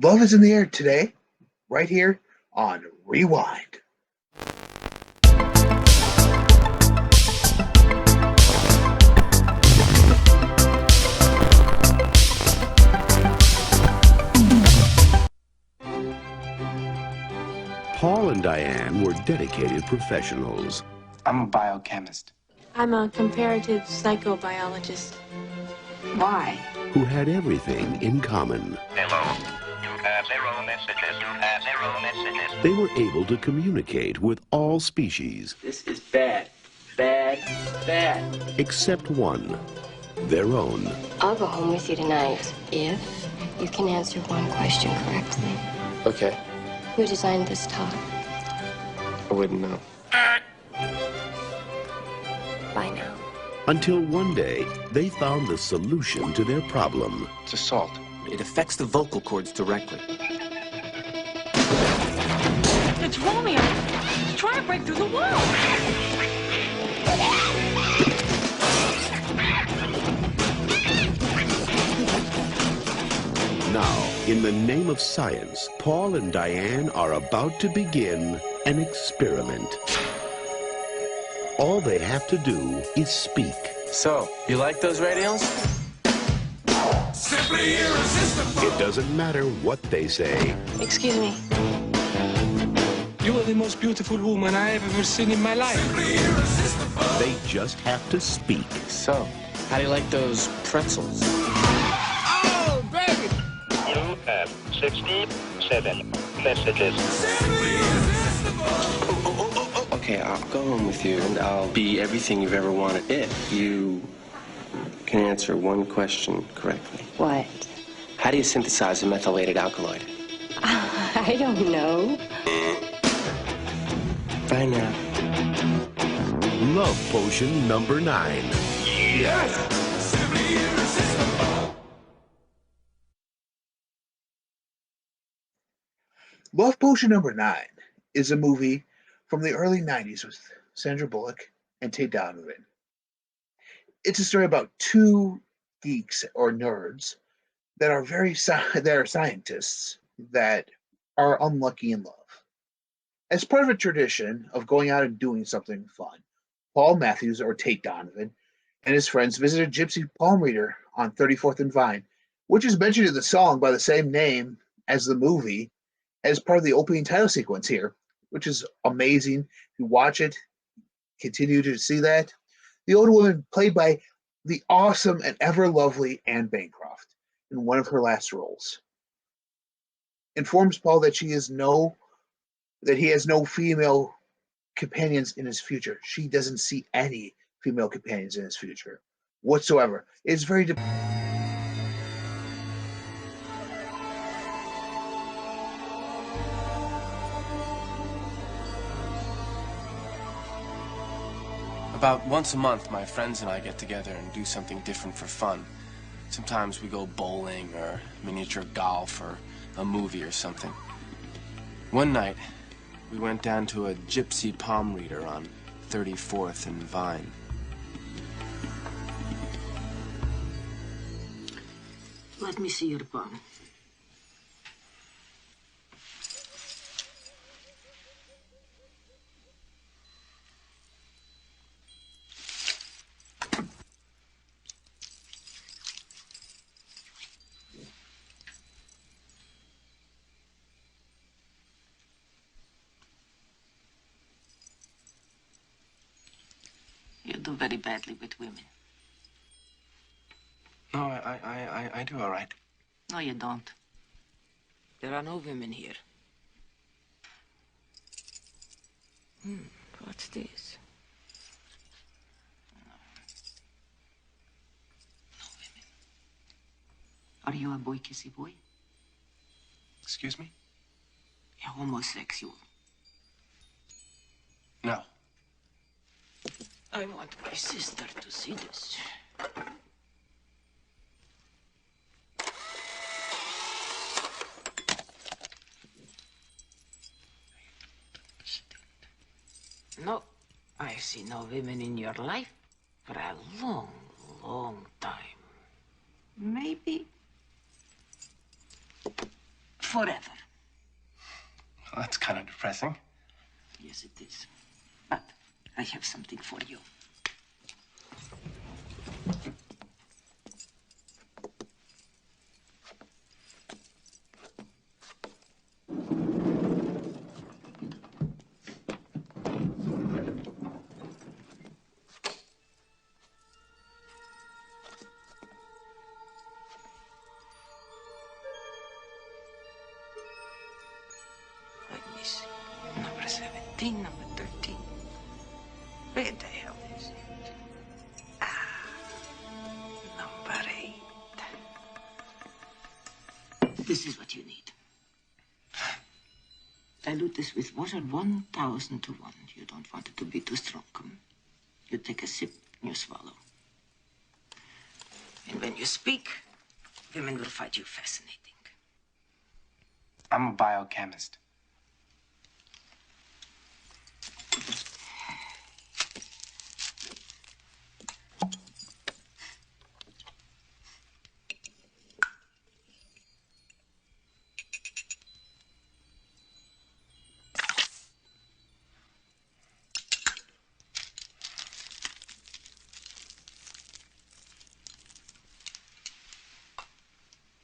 Love is in the air today, right here on Rewind. Paul and Diane were dedicated professionals. I'm a biochemist. I'm a comparative psychobiologist. Why? Who had everything in common. Hello. You have 0 messages. You have 0 messages. They were able to communicate with all species. This is bad. Bad. Bad. Except one. Their own. I'll go home with you tonight if you can answer one question correctly. Okay. Who designed this top? I wouldn't know. Bye now. Until one day, they found the solution to their problem. It's a salt. It affects the vocal cords directly. It's Romeo. He's trying to break through the wall. Now, in the name of science, Paul and Diane are about to begin an experiment. All they have to do is speak. So, you like those radios? Simply irresistible. It doesn't matter what they say. Excuse me. You are the most beautiful woman I have ever seen in my life. Simply irresistible. They just have to speak. So, how do you like those pretzels? Oh, baby. You have 67 messages. Simply irresistible. Okay, I'll go home with you, and I'll be everything you've ever wanted if you can answer one question correctly. What? How do you synthesize a methylated alkaloid? I don't know. Bye now. Love potion number 9. Yes! Simply irresistible. Love Potion number 9 is a movie from the early 90s with Sandra Bullock and Tate Donovan. It's a story about two geeks or nerds that are that are scientists that are unlucky in love. As part of a tradition of going out and doing something fun, Paul Matthews, or Tate Donovan, and his friends visit a gypsy palm reader on 34th and Vine, which is mentioned in the song by the same name as the movie, as part of the opening title sequence here, which is amazing. If you watch it, continue to see that. The old woman, played by the awesome and ever lovely Anne Bancroft in one of her last roles, informs Paul that he has no female companions in his future. She doesn't see any female companions in his future whatsoever. It's very About once a month, my friends and I get together and do something different for fun. Sometimes we go bowling or miniature golf or a movie or something. One night, we went down to a gypsy palm reader on 34th and Vine. Let me see your palm. You do very badly with women. No, I do all right. No, you don't. There are no women here. What's this? No women. Are you a boy kissy boy? Excuse me? A homosexual? No. I want my sister to see this. No, I see no women in your life for a long, long time. Maybe forever. Well, that's kind of depressing. Yes, it is. But I have something for you. Let me see. Number 17, number 13. Where the hell is it? Number 8. This is what you need. Dilute this with water 1,000 to 1. You don't want it to be too strong. You take a sip and you swallow. And when you speak, women will find you fascinating. I'm a biochemist.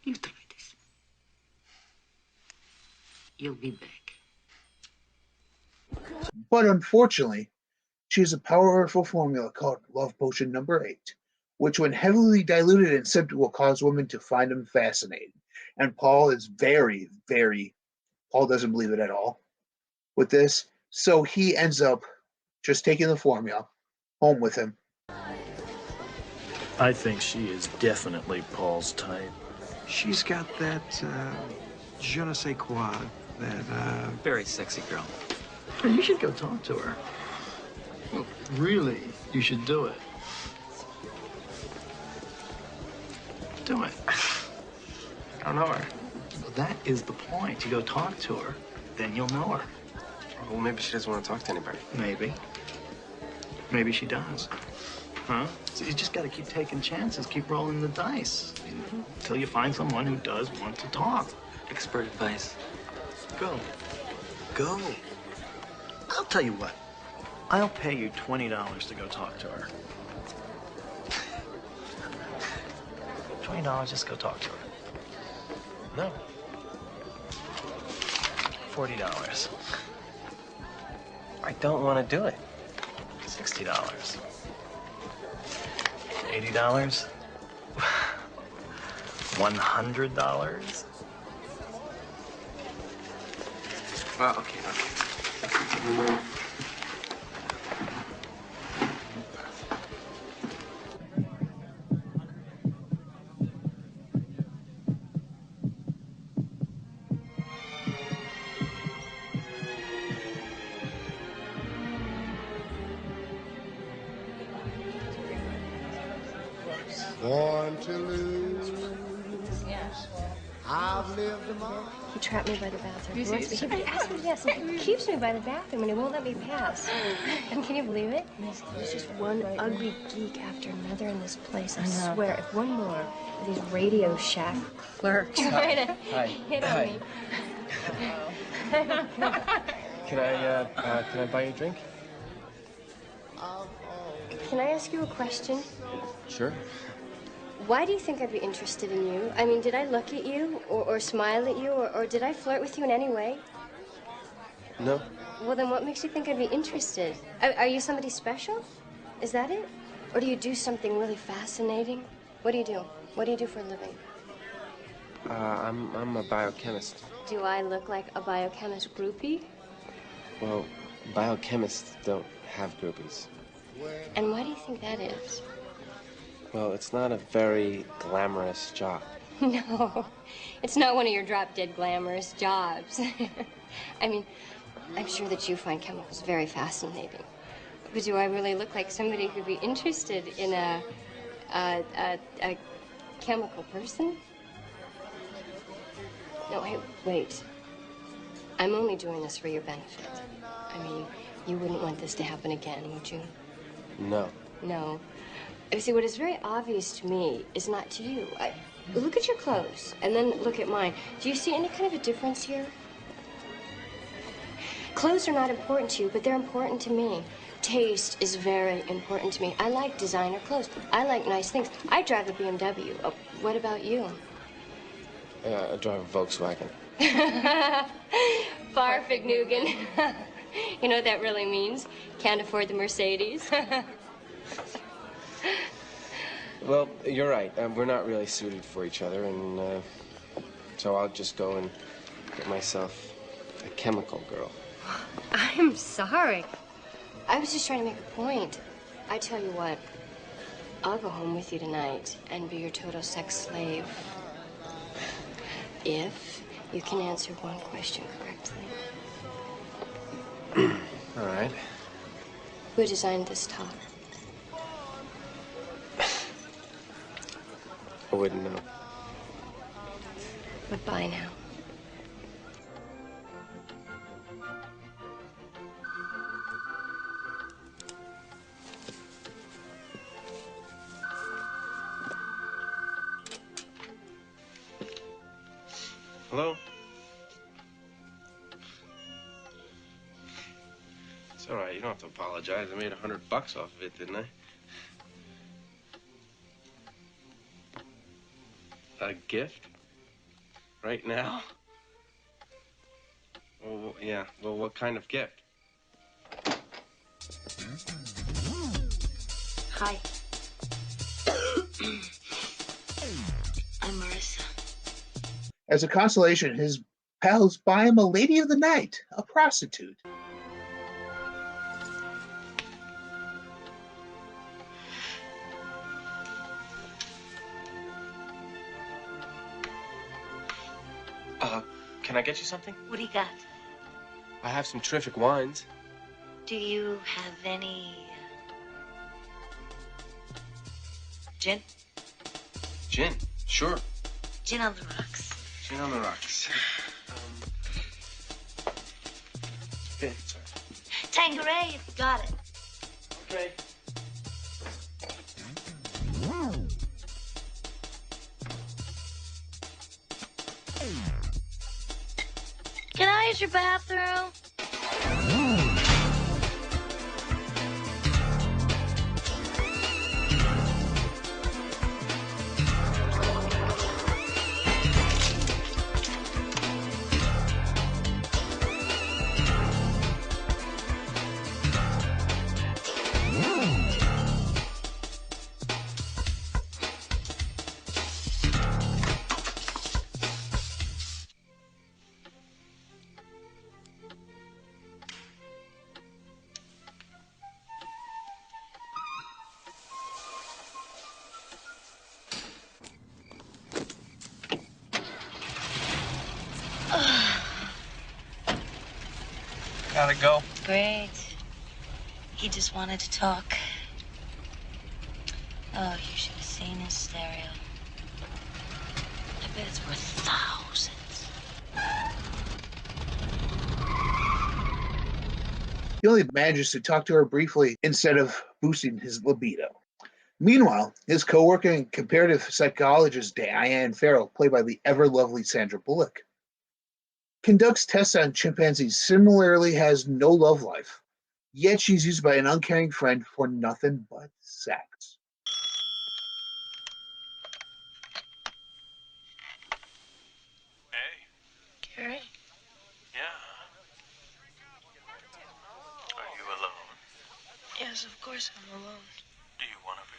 You try this. You'll be back. But unfortunately, she has a powerful formula called Love Potion number 8, which when heavily diluted and sipped will cause women to find him fascinating. And Paul is Paul doesn't believe it at all with this, so he ends up just taking the formula home with him. I think she is definitely Paul's type. She's got that, je ne sais quoi, that, Very sexy girl. You should go talk to her. Well, really, you should do it. Do it. I don't know her. Well, that is the point. You go talk to her, then you'll know her. Well, maybe she doesn't want to talk to anybody. Maybe. Maybe she does. Huh? So you just got to keep taking chances, keep rolling the dice until you find someone who does want to talk. expert advice. Go. Go. I'll tell you what. I'll pay you $20 to go talk to her. $20, just go talk to her. No. $40. I don't want to do it. $60. $80. $100. Well, okay. Born to lose. I've lived them all. He trapped me by the bathroom. He asked me, yes, he keeps me by the bathroom and he won't let me pass. And can you believe it? There's just one ugly geek after another in this place. I swear, if one more of these Radio Shack clerks try to hit on me. Can I buy you a drink? Can I ask you a question? Sure. Why do you think I'd be interested in you? I mean, did I look at you or smile at you or did I flirt with you in any way? No. Well, then what makes you think I'd be interested? Are you somebody special? Is that it? Or do you do something really fascinating? What do you do? What do you do for a living? I'm a biochemist. Do I look like a biochemist groupie? Well, biochemists don't have groupies. And why do you think that is? Well, it's not a very glamorous job. No, it's not one of your drop-dead glamorous jobs. I mean, I'm sure that you find chemicals very fascinating. But do I really look like somebody who'd be interested in a chemical person? No, hey, wait. I'm only doing this for your benefit. I mean, you wouldn't want this to happen again, would you? No. No. You see, what is very obvious to me is not to you. Look at your clothes, and then look at mine. Do you see any kind of a difference here? Clothes are not important to you, but they're important to me. Taste is very important to me. I like designer clothes. I like nice things. I drive a BMW. Oh, what about you? I drive a Volkswagen. Farfignugan. You know what that really means? Can't afford the Mercedes. Well, you're right. We're not really suited for each other, and so I'll just go and get myself a chemical girl. I'm sorry. I was just trying to make a point. I tell you what, I'll go home with you tonight and be your total sex slave. If you can answer one question correctly. All right. Who designed this top? I wouldn't know. Goodbye now. Hello? It's all right. You don't have to apologize. I made $100 off of it, didn't I? A gift? Right now? Well, yeah. Well, what kind of gift? Hi. I'm Marissa. As a consolation, his pals buy him a lady of the night, a prostitute. Can I get you something? What do you got? I have some terrific wines. Do you have any gin? Gin? Sure. Gin on the rocks. Gin on the rocks. Okay, sorry. Tanqueray, if you got it. Okay. Can I use your bathroom? Gotta go. Great. He just wanted to talk. Oh, you should have seen his stereo. I bet it's worth thousands. He only manages to talk to her briefly instead of boosting his libido. Meanwhile, his co-worker and comparative psychologist Diane Farrell, played by the ever-lovely Sandra Bullock, conducts tests on chimpanzees, similarly has no love life, yet she's used by an uncaring friend for nothing but sex. Hey. Gary? Yeah. Are you alone? Yes, of course I'm alone. Do you want to be?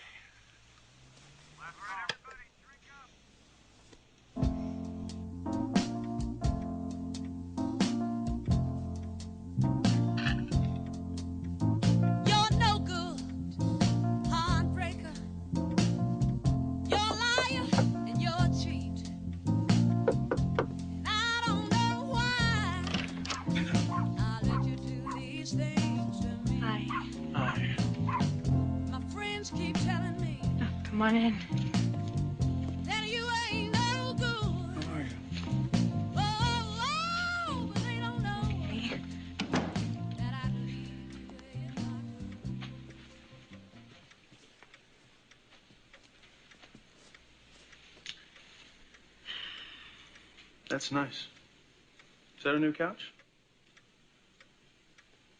You're no good, heartbreaker. You're a liar and you're a cheat. And I don't know why I let you do these things to me. Hi. Hi. My friends keep telling me Oh, come on in. that you ain't no good. How are you? Oh, but they don't know Hey. that I leave you in my room. That's nice. Is that a new couch?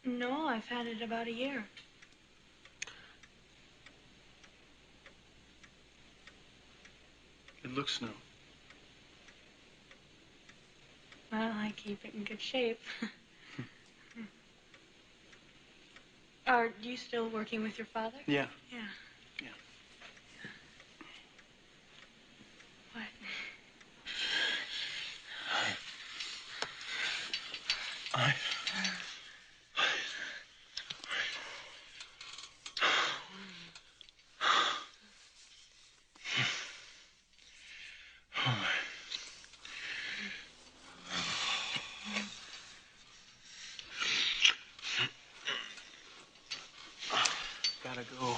No, I've had it about a year. It looks new. Well, I keep it in good shape. Are you still working with your father? Yeah. Yeah. Yeah. What? Gotta go.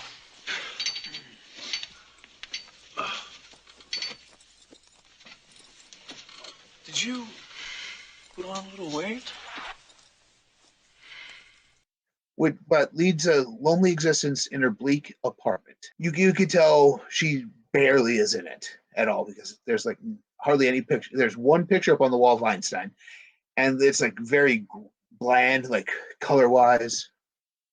Did you put on a little weight? But leads a lonely existence in her bleak apartment. You could tell she barely is in it at all because there's like hardly any picture. There's one picture up on the wall of Einstein, and it's like very bland, like color wise.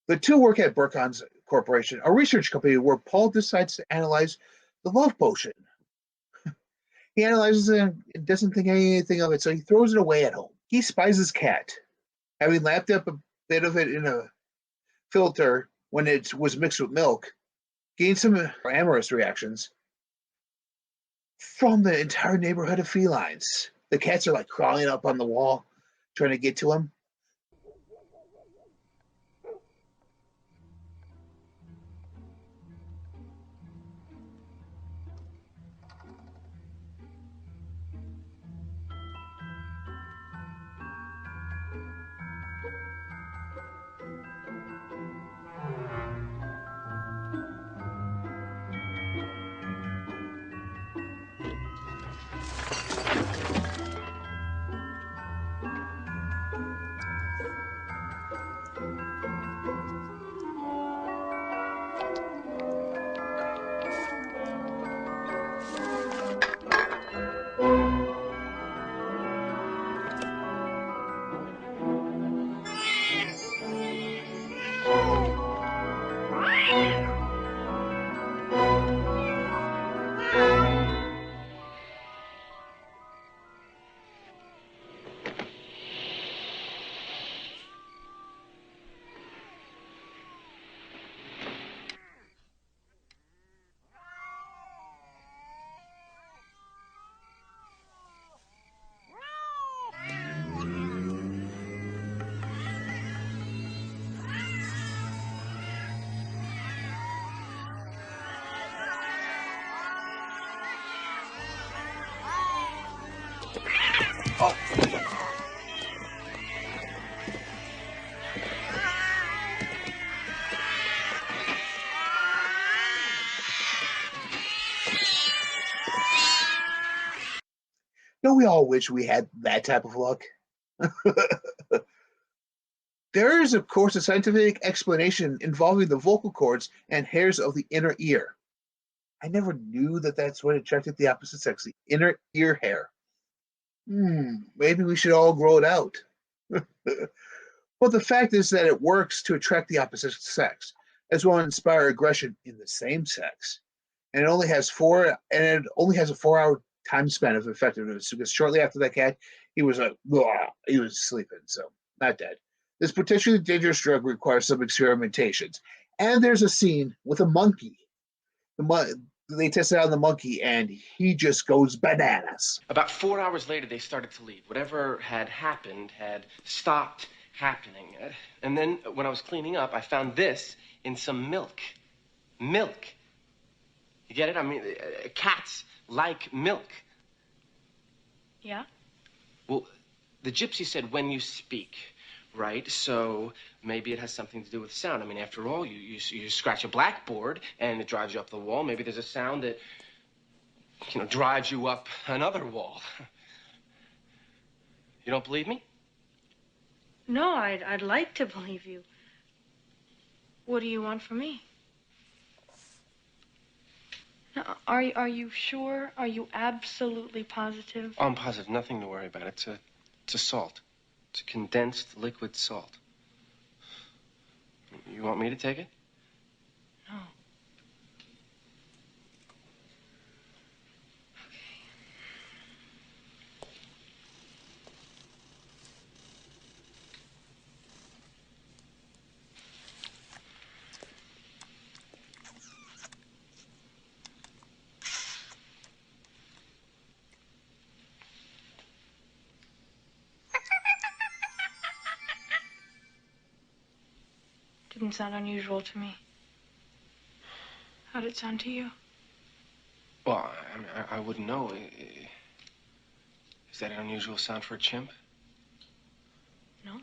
The two work at Burcon's Corporation, a research company where Paul decides to analyze the love potion. He analyzes it and doesn't think anything of it, so he throws it away at home. He spies his cat, having lapped up a bit of it in a filter when it was mixed with milk, gained some amorous reactions from the entire neighborhood of felines. The cats are like crawling up on the wall, trying to get to him. Don't we all wish we had that type of luck? There is, of course, a scientific explanation involving the vocal cords and hairs of the inner ear. I never knew that that's what attracted the opposite sex, the inner ear hair. Maybe we should all grow it out. But the fact is that it works to attract the opposite sex, as well as inspire aggression in the same sex. And it only has a 4-hour time span of effectiveness because shortly after that cat, he was sleeping, so not dead. This potentially dangerous drug requires some experimentations. And there's a scene with a monkey. They test it on the monkey, and he just goes bananas. About 4 hours later, they started to leave. Whatever had happened had stopped happening. And then when I was cleaning up, I found this in some milk. Milk. You get it? I mean, cats like milk. Yeah? Well, the gypsy said when you speak, right? So maybe it has something to do with sound. I mean, after all, you scratch a blackboard and it drives you up the wall. Maybe there's a sound that, drives you up another wall. You don't believe me? No, I'd like to believe you. What do you want from me? Now, are you sure? Are you absolutely positive? Oh, I'm positive. Nothing to worry about. It's a salt. It's a condensed liquid salt. You want me to take it? No. Didn't sound unusual to me. How'd it sound to you? Well, I mean, I wouldn't know. Is that an unusual sound for a chimp? No.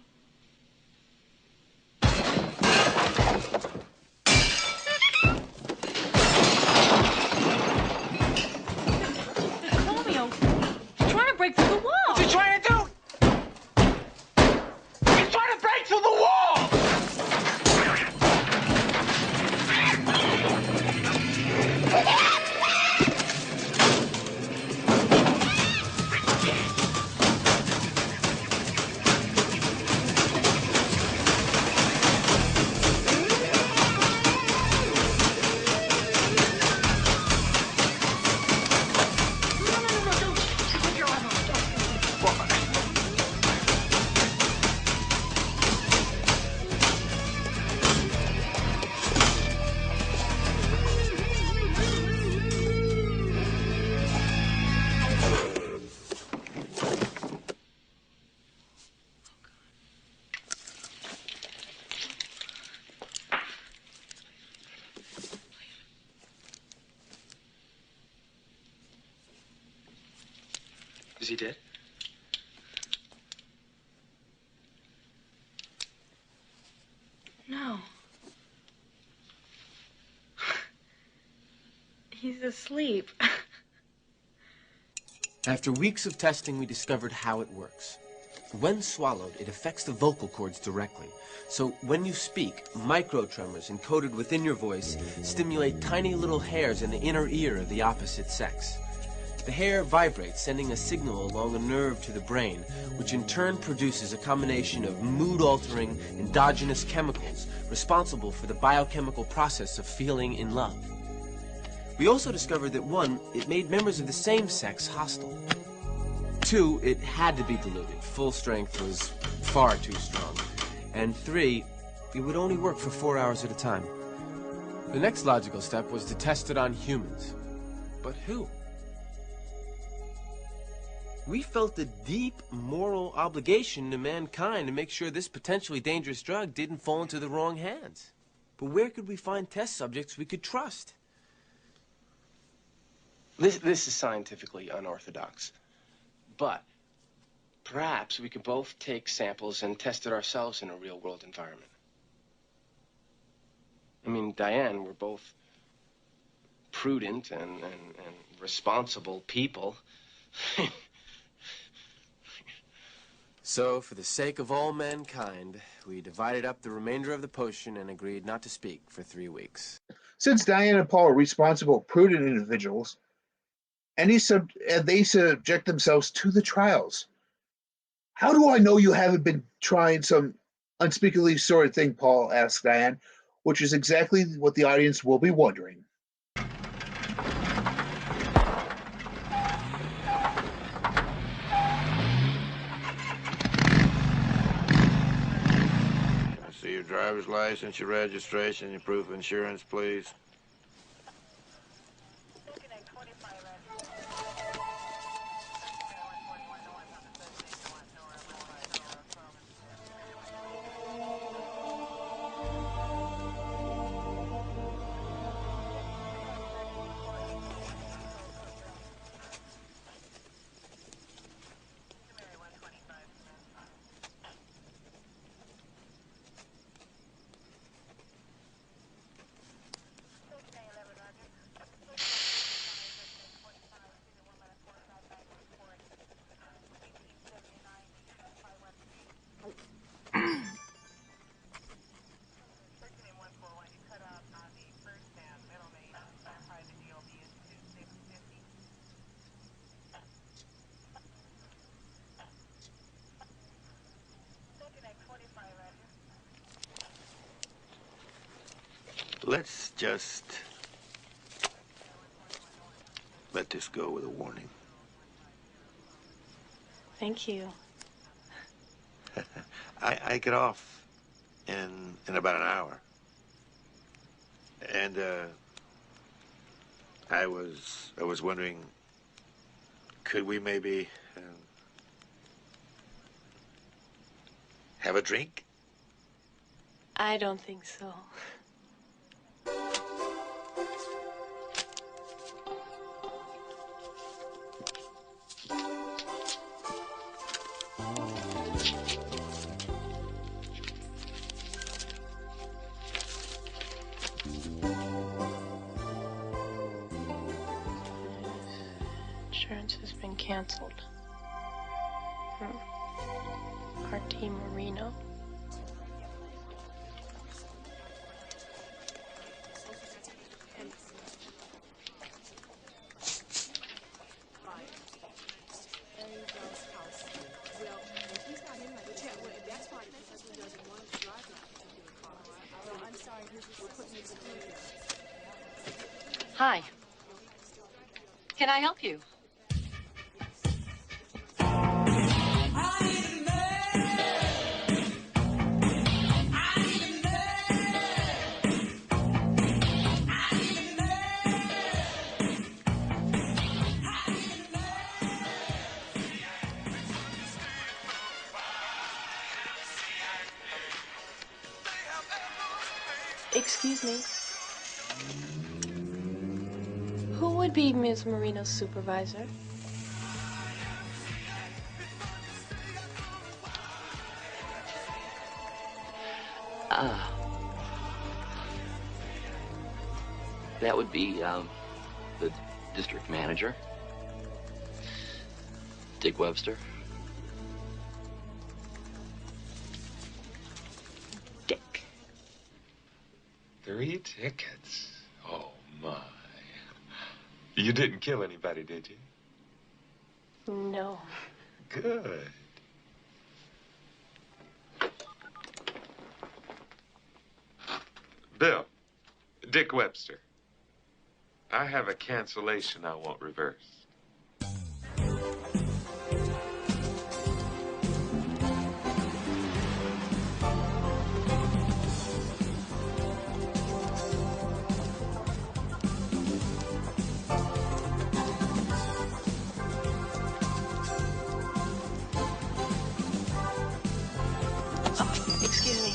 Romeo, he's trying to break through the wall. What's he trying to do? He's trying to break through the wall! Is he dead? No. He's asleep. After weeks of testing, we discovered how it works. When swallowed, it affects the vocal cords directly. So when you speak, microtremors encoded within your voice stimulate tiny little hairs in the inner ear of the opposite sex. The hair vibrates, sending a signal along a nerve to the brain, which in turn produces a combination of mood-altering endogenous chemicals responsible for the biochemical process of feeling in love. We also discovered that 1, it made members of the same sex hostile. 2, it had to be diluted. Full strength was far too strong. And 3, it would only work for 4 hours at a time. The next logical step was to test it on humans. But who? We felt a deep moral obligation to mankind to make sure this potentially dangerous drug didn't fall into the wrong hands. But where could we find test subjects we could trust? This is scientifically unorthodox. But perhaps we could both take samples and test it ourselves in a real-world environment. I mean, Diane, we're both prudent and responsible people. So, for the sake of all mankind, we divided up the remainder of the potion and agreed not to speak for 3 weeks. Since Diane and Paul are responsible, prudent individuals, and they subject themselves to the trials. How do I know you haven't been trying some unspeakably sordid thing, Paul asked Diane, which is exactly what the audience will be wondering. See your driver's license, your registration, your proof of insurance, please. Let's just let this go with a warning. Thank you. I get off in about an hour. And I was wondering, could we maybe have a drink? I don't think so. Insurance has been canceled. RT Marino. Hi. Can I help you? Excuse me. Who would be Ms. Marino's supervisor? That would be, the district manager, Dick Webster. Dick. 3 tickets. Oh, my. You didn't kill anybody, did you? No. Good. Bill, Dick Webster. I have a cancellation I want reversed. Excuse me.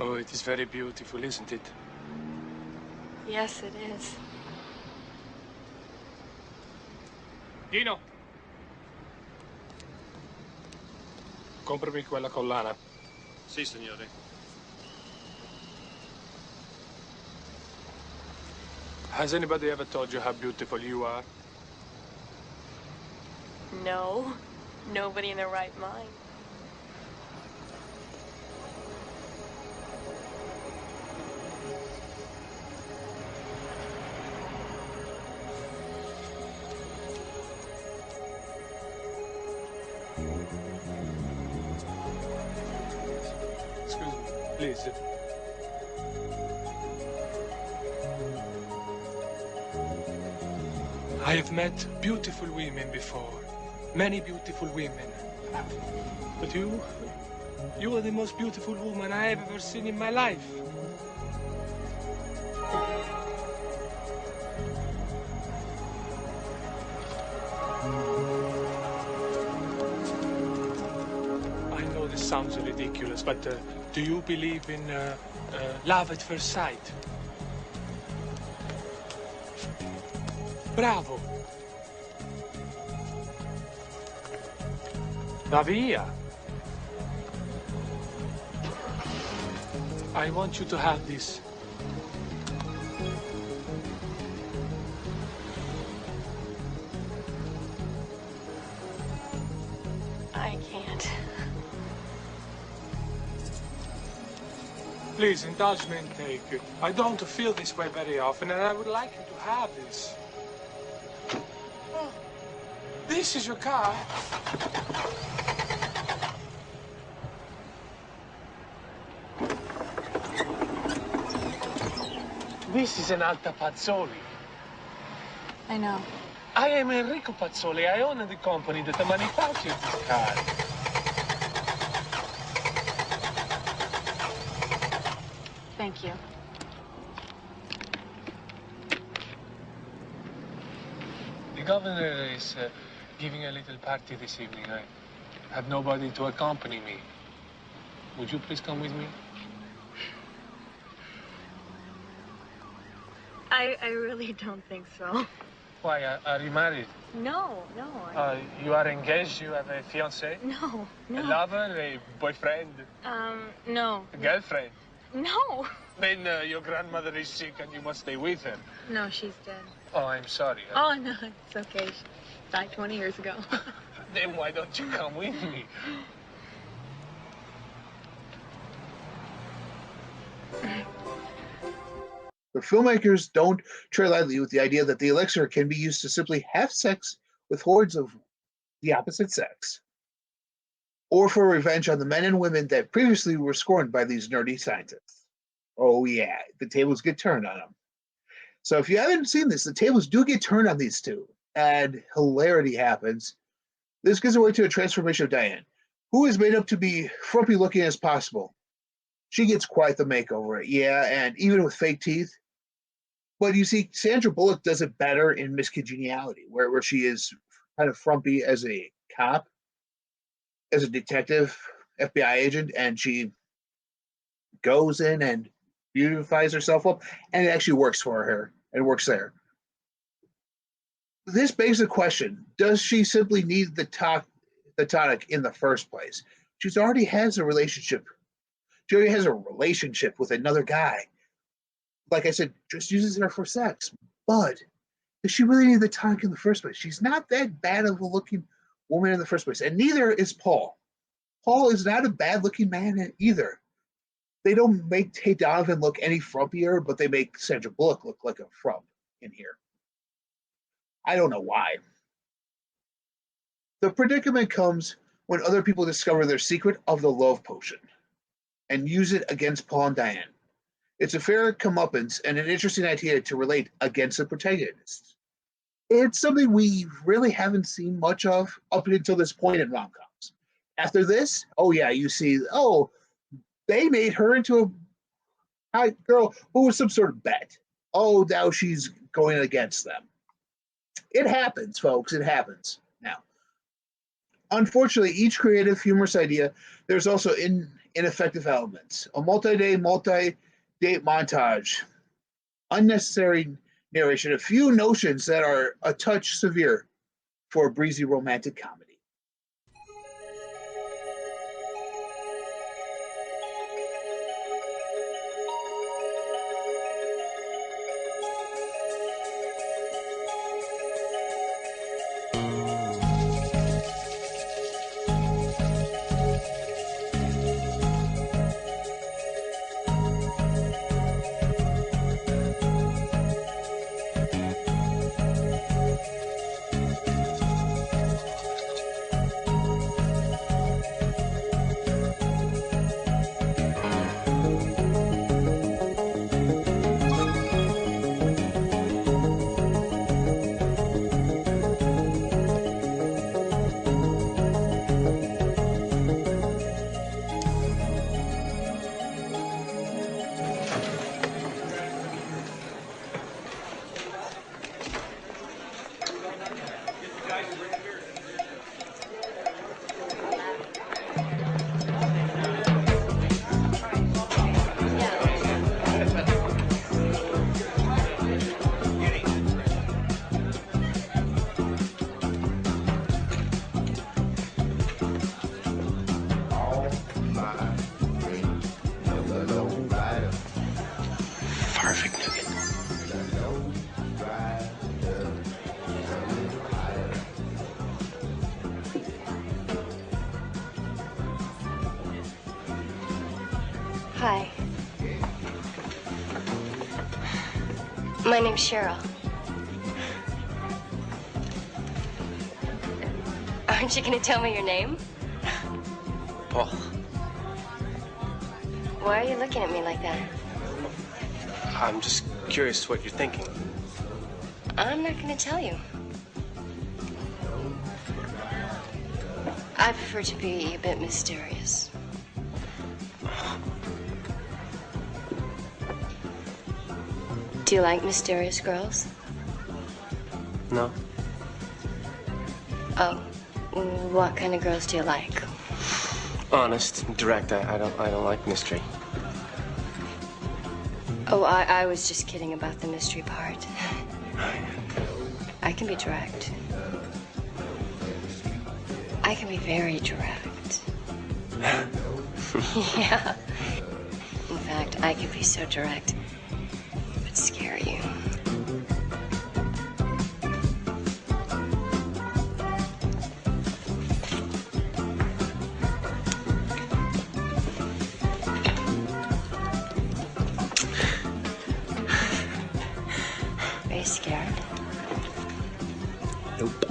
Oh, it is very beautiful, isn't it? Yes, it is. Dino! Comprami quella collana. Sì, signore. Has anybody ever told you how beautiful you are? No. Nobody in their right mind. Excuse me, please. I have met beautiful women before. Many beautiful women. But you are the most beautiful woman I have ever seen in my life. I know this sounds ridiculous, but do you believe in love at first sight? Bravo! Va via! I want you to have this. I can't. Please indulge me and take it. I don't feel this way very often, and I would like you to have this. Oh, this is your car. This is an Alta Pazzoli. I know. I am Enrico Pazzoli. I own the company that manufactures this car. Thank you. The governor is giving a little party this evening. I have nobody to accompany me. Would you please come with me? I really don't think so. Why, are you married? No. You are engaged? You have a fiancé? No. A lover? A boyfriend? No. A girlfriend? No. Then your grandmother is sick and you must stay with her. No, she's dead. Oh, I'm sorry. Oh, no, it's okay. She died 20 years ago. Then why don't you come with me? The filmmakers don't tread lightly with the idea that the elixir can be used to simply have sex with hordes of the opposite sex, or for revenge on the men and women that previously were scorned by these nerdy scientists. Oh yeah, the tables get turned on them. So if you haven't seen this, the tables do get turned on these two, and hilarity happens. This gives away to a transformation of Diane, who is made up to be frumpy looking as possible. She gets quite the makeover, yeah, and even with fake teeth. But you see, Sandra Bullock does it better in Miss Congeniality, where she is kind of frumpy as a cop, as a detective, FBI agent, and she goes in and beautifies herself up, and it actually works for her, and works there. This begs the question, does she simply need the tonic in the first place? She already has a relationship. She already has a relationship with another guy. Like I said, just uses her for sex. But does she really need the tonic in the first place? She's not that bad of a looking woman in the first place. And neither is Paul. Paul is not a bad looking man either. They don't make Tate Donovan look any frumpier, but they make Sandra Bullock look like a frump in here. I don't know why. The predicament comes when other people discover their secret of the love potion and use it against Paul and Diane. It's a fair comeuppance and an interesting idea to relate against the protagonists. It's something we really haven't seen much of up until this point in rom-coms. After this, oh yeah, you see, oh, they made her into a hot girl who was some sort of bet. Oh, now she's going against them. It happens, folks. It happens. Now, unfortunately, each creative, humorous idea, there's also ineffective elements. A multi-date montage, unnecessary narration, a few notions that are a touch severe for a breezy romantic comedy. Hi. My name's Cheryl. Aren't you going to tell me your name? Paul. Why are you looking at me like that? I'm just curious what you're thinking. I'm not going to tell you. I prefer to be a bit mysterious. Do you like mysterious girls? No. Oh, what kind of girls do you like? Honest, direct. I don't like mystery. Oh, I was just kidding about the mystery part. I can be direct. I can be very direct. Yeah. In fact, I can be so direct, it would scare you. Are you scared? Nope.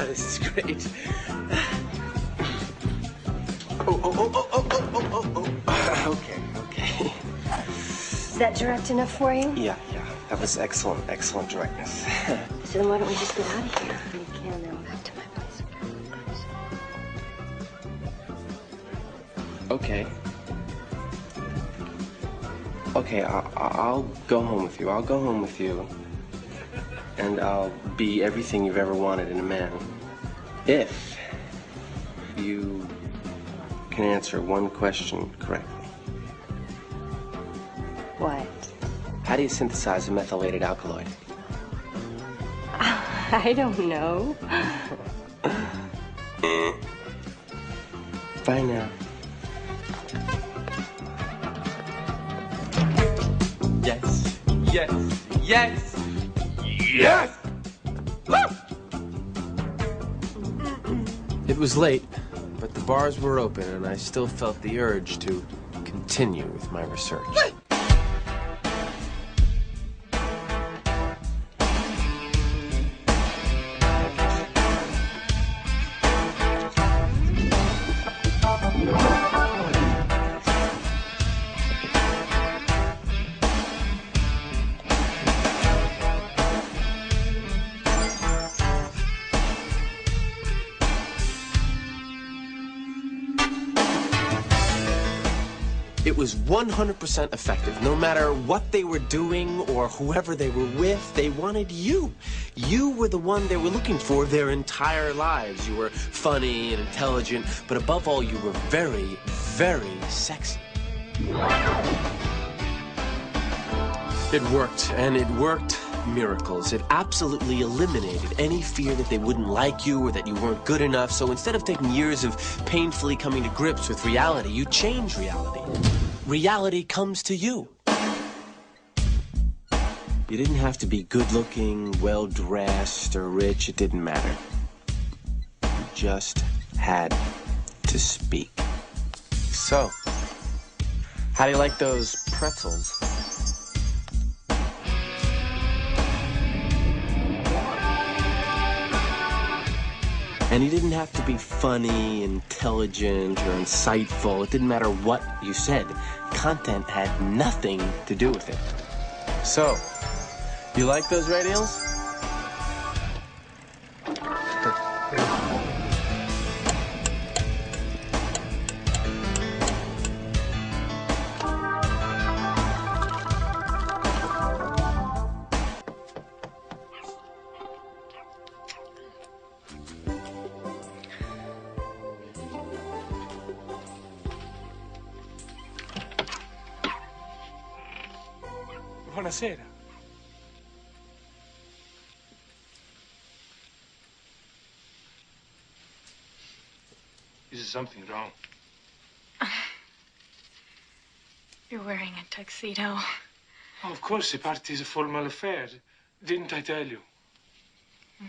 This is great. Okay. Is that direct enough for you? Yeah. That was excellent directness. So then why don't we just get out of here? I can now. Back to my place. Okay, I'll go home with you. I'll go home with you. And I'll be everything you've ever wanted in a man. If you can answer one question correctly. What? How do you synthesize a methylated alkaloid? I don't know. Bye now. Yes! It was late, but the bars were open, and I still felt the urge to continue with my research. It was 100% effective. No matter what they were doing or whoever they were with, they wanted you. You were the one they were looking for their entire lives. You were funny and intelligent, but above all, you were very, very sexy. It worked, and it worked miracles. It absolutely eliminated any fear that they wouldn't like you or that you weren't good enough. So instead of taking years of painfully coming to grips with reality, you change reality. Reality comes to you. You didn't have to be good-looking, well-dressed, or rich. It didn't matter. You just had to speak. So, how do you like those pretzels? And you didn't have to be funny, intelligent, or insightful. It didn't matter what you said. Content had nothing to do with it. So, you like those radials? Buonasera. Is something wrong? You're wearing a tuxedo. Oh, of course, the party is a formal affair. Didn't I tell you? No.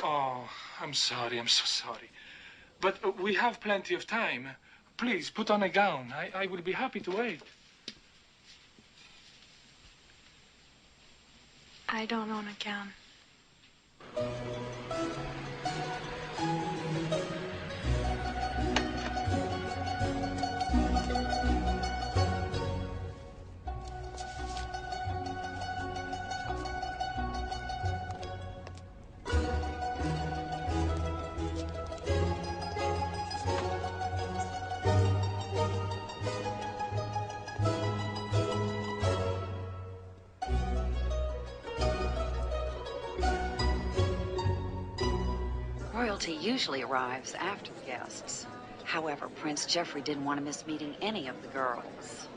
Oh, I'm sorry. I'm so sorry. But we have plenty of time. Please, put on a gown. I will be happy to wait. I don't own a gown. Royalty usually arrives after the guests. However, Prince Geoffrey didn't want to miss meeting any of the girls.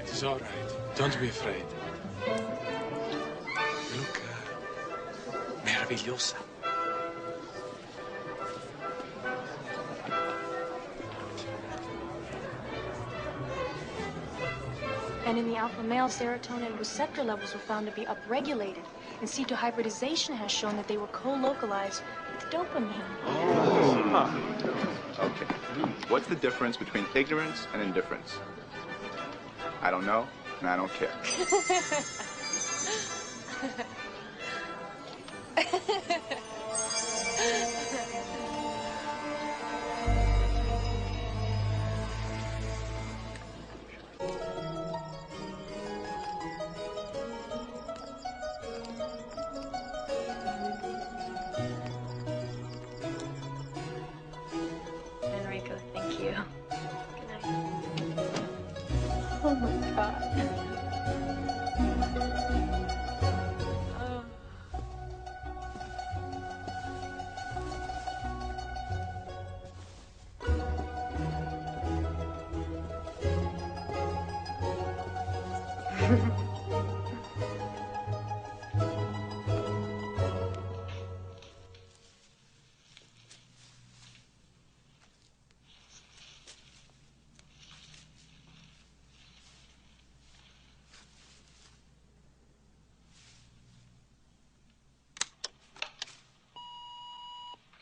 It's all right. Don't be afraid. You look meravigliosa. And in the alpha male, serotonin and receptor levels were found to be upregulated. And C2 hybridization has shown that they were co-localized with dopamine. Okay. What's the difference between ignorance and indifference? I don't know, and I don't care. Enrico, thank you. Good night. Oh my God.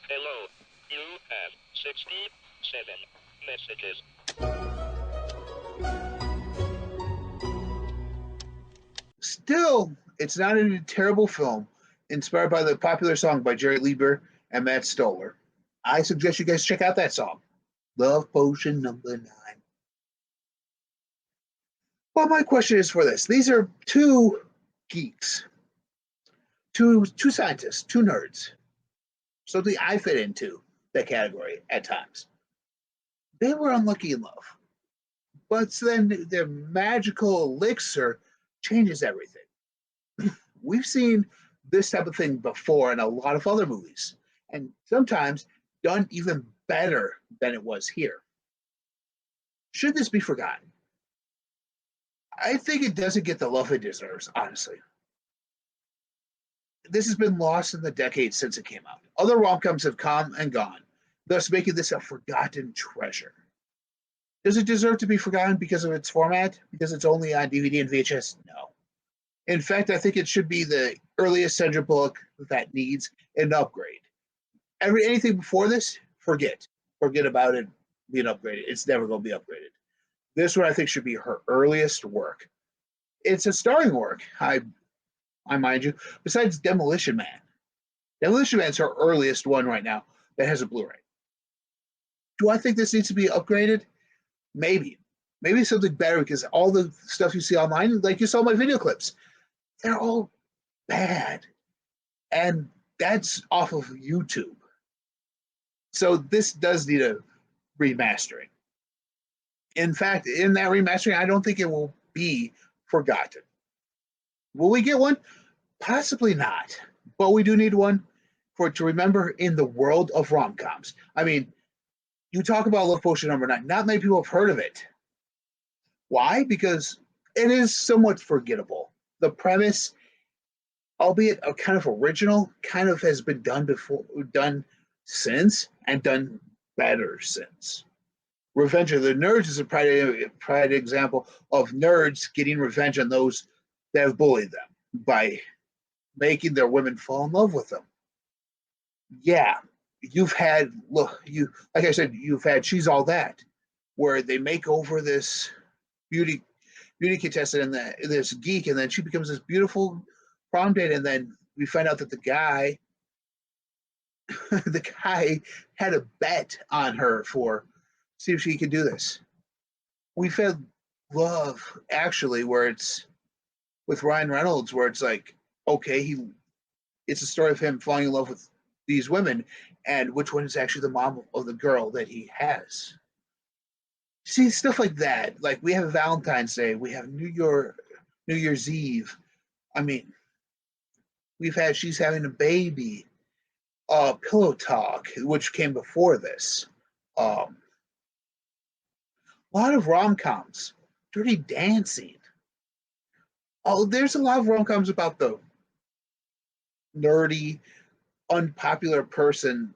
Hello. You have 67 messages. Still, it's not a terrible film, inspired by the popular song by Jerry Lieber and Matt Stoller. I suggest you guys check out that song, Love Potion Number 9. Well, my question is for this. These are two geeks, two scientists, two nerds. Something I fit into that category at times. They were unlucky in love. But then their magical elixir changes everything. We've seen this type of thing before in a lot of other movies, and sometimes done even better than it was here. Should this be forgotten? I think it doesn't get the love it deserves, honestly. This has been lost in the decades since it came out. Other rom-coms have come and gone, thus making this a forgotten treasure. Does it deserve to be forgotten because of its format? Because it's only on DVD and VHS? No. In fact, I think it should be the earliest Sandra Bullock that needs an upgrade. Anything before this, forget. Forget about it being upgraded. It's never going to be upgraded. This one, I think, should be her earliest work. it's a starring work. I mind you. Besides Demolition Man, Demolition Man's her earliest one right now that has a Blu-ray. Do I think this needs to be upgraded? Maybe. Maybe something better because all the stuff you see online, like you saw my video clips, they're all bad. And that's off of YouTube. So this does need a remastering. In fact, in that remastering, I don't think it will be forgotten. Will we get one? Possibly not. But we do need one for it to remember in the world of rom-coms. I mean, you talk about Love Potion number 9. Not many people have heard of it. Why? Because it is somewhat forgettable. The premise, albeit a kind of original, kind of has been done before, done since, and done better since. Revenge of the Nerds is a pride example of nerds getting revenge on those that have bullied them by making their women fall in love with them. Yeah, you've had like I said, you've had She's All That, where they make over this beauty contestant and this geek, and then she becomes this beautiful prom date, and then we find out that the guy had a bet on her for see if she could do this. We've had Love Actually, where it's with Ryan Reynolds, where it's like, okay, it's a story of him falling in love with these women, and which one is actually the mom of the girl that he has. See, stuff like that. Like we have Valentine's Day, we have New Year's Eve. I mean, we've had She's Having a Baby, Pillow Talk, which came before this. A lot of rom-coms, Dirty Dancing. Oh, there's a lot of rom-coms about the nerdy, unpopular person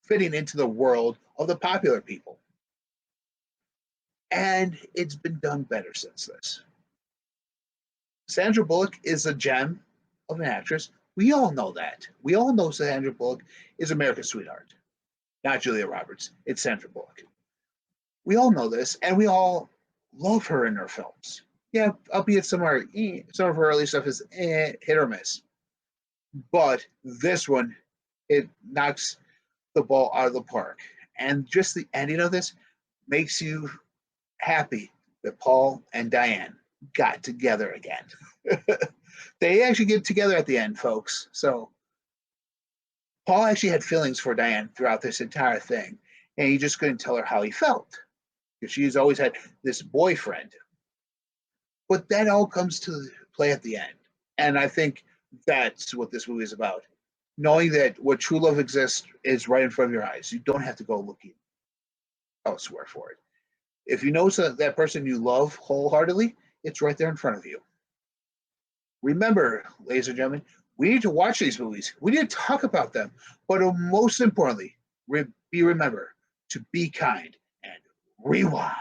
fitting into the world of the popular people. And it's been done better since this. Sandra Bullock is a gem of an actress. We all know that. We all know Sandra Bullock is America's sweetheart. Not Julia Roberts. It's Sandra Bullock. We all know this, and we all love her in her films. Yeah, albeit some of her early stuff is hit or miss. But this one, it knocks the ball out of the park. And just the ending of this makes you happy that Paul and Diane got together again. They actually get together at the end, folks. So Paul actually had feelings for Diane throughout this entire thing, and he just couldn't tell her how he felt because she's always had this boyfriend. But that all comes to play at the end, and I think that's what this movie is about. Knowing that what true love exists is right in front of your eyes. You don't have to go looking elsewhere for it. If you know that person you love wholeheartedly, it's right there in front of you. Remember, ladies and gentlemen, we need to watch these movies. We need to talk about them. But most importantly, remember to be kind and rewind.